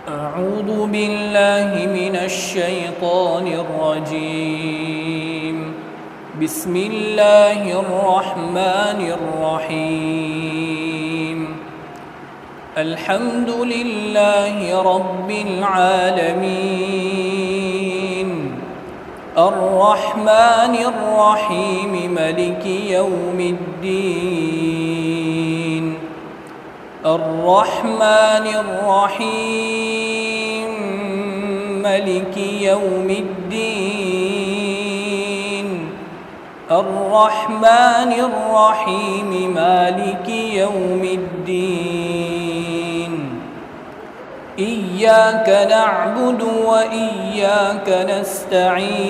أعوذ بالله من الشيطان الرجيم. بسم الله الرحمن الرحيم. الحمد لله رب العالمين، الرحمن الرحيم، ملك يوم الدين. الرحمن الرحيم ملك يوم الدين. الرحمن الرحيم مالك يوم الدين. إياك نعبد وإياك نستعين.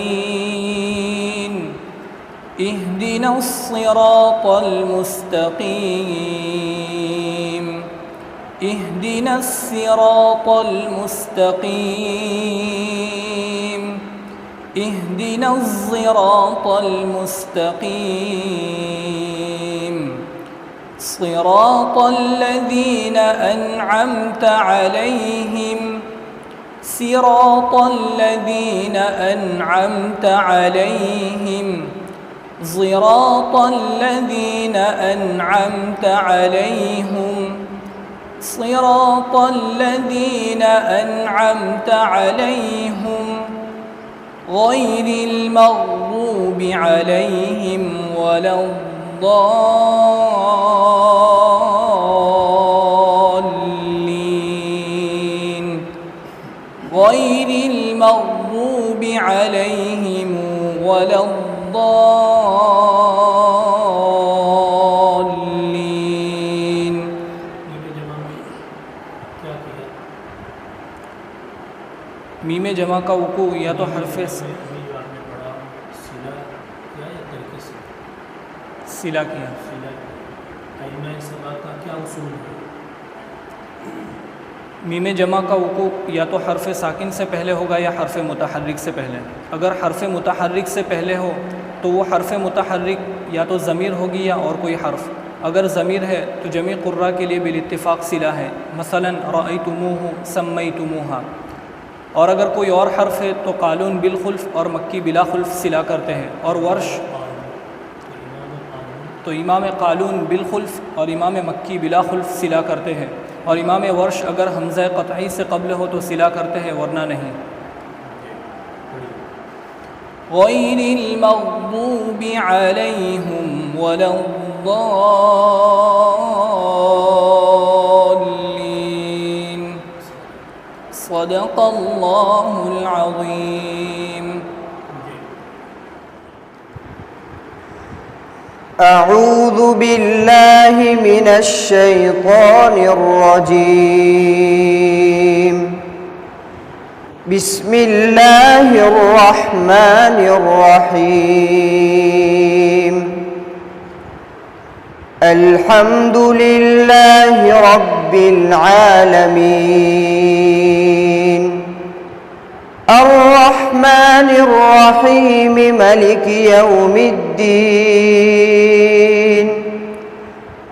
اهدنا الصراط المستقيم. اهدنا الصراط المستقيم. اهدنا الصراط المستقيم. صراط الذين أنعمت عليهم. صراط الذين أنعمت عليهم. صراط الذين أنعمت عليهم. صراط الذين أنعمت عليهم غير المغضوب عليهم ولا الضالين. غير المغضوب عليهم ولا الضالين. मीम जमा का वकू या तो हरफ सिला किया। मीम जमा का वकू या तो हरफ साकिन से पहले होगा या हरफ मुतहर्रिक से पहले। अगर हरफ मुतहर्रिक से पहले हो तो वो हरफ मुतहर्रिक या तो ज़मीर होगी या और कोई हर्फ। अगर ज़मीर है तो जमी कुर्रा के लिए बिलित्तिफ़ाक़ सिला है, मसलन रअयतुमूहु सम्मयतुमूहा। और अगर कोई और हर्फ है तो कालून बिलखुल्फ और मक्की बिला खुल्फ सिला करते हैं। और वर्श तो इमाम कालून बिलखुल्फ और इमाम मक्की बिला खुल्फ सिला करते हैं। और इमाम वर्श अगर हमज़ा क़तई से क़ब्ल हो तो सिला करते हैं, वरना नहीं। गैरिल मग़दूबि अलैहिम वलद्दाल्लीन। सदक़ल्लाहुल अज़ीम। أعوذ بالله من الشيطان الرجيم. بسم الله الرحمن الرحيم. الحمد لله رب العالمين، الرحمن الرحيم، ملك يوم الدين.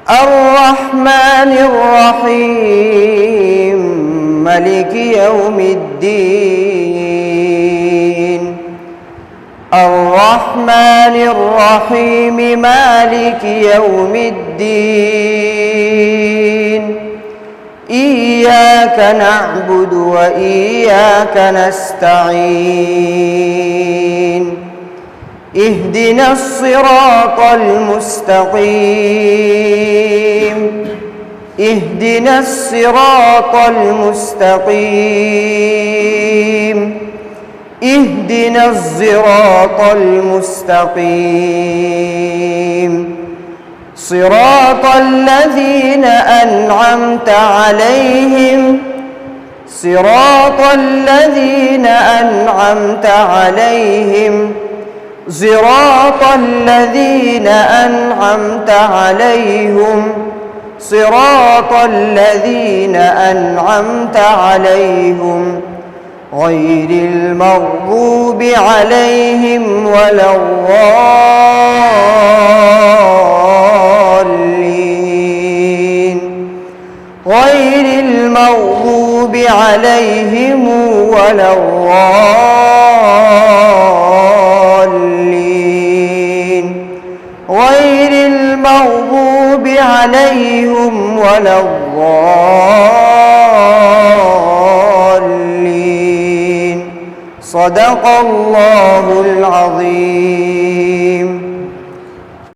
الرحمن الرحيم ملك يوم الدين. الرحمن الرحيم مالك يوم الدين. إياك نعبد وإياك نستعين. اهدنا الصراط المستقيم. اهدنا الصراط المستقيم. اهدنا الصراط المستقيم. صراط الذين أنعمت عليهم. صراط الذين أنعمت عليهم. صراط الذين أنعمت عليهم. صراط الذين أنعمت عليهم غير المغضوب عليهم ولا الضالين. غير المغضوب المغضوب عليهم ولا الضالين غير المغضوب عليهم ولا الضالين صدق الله العظيم.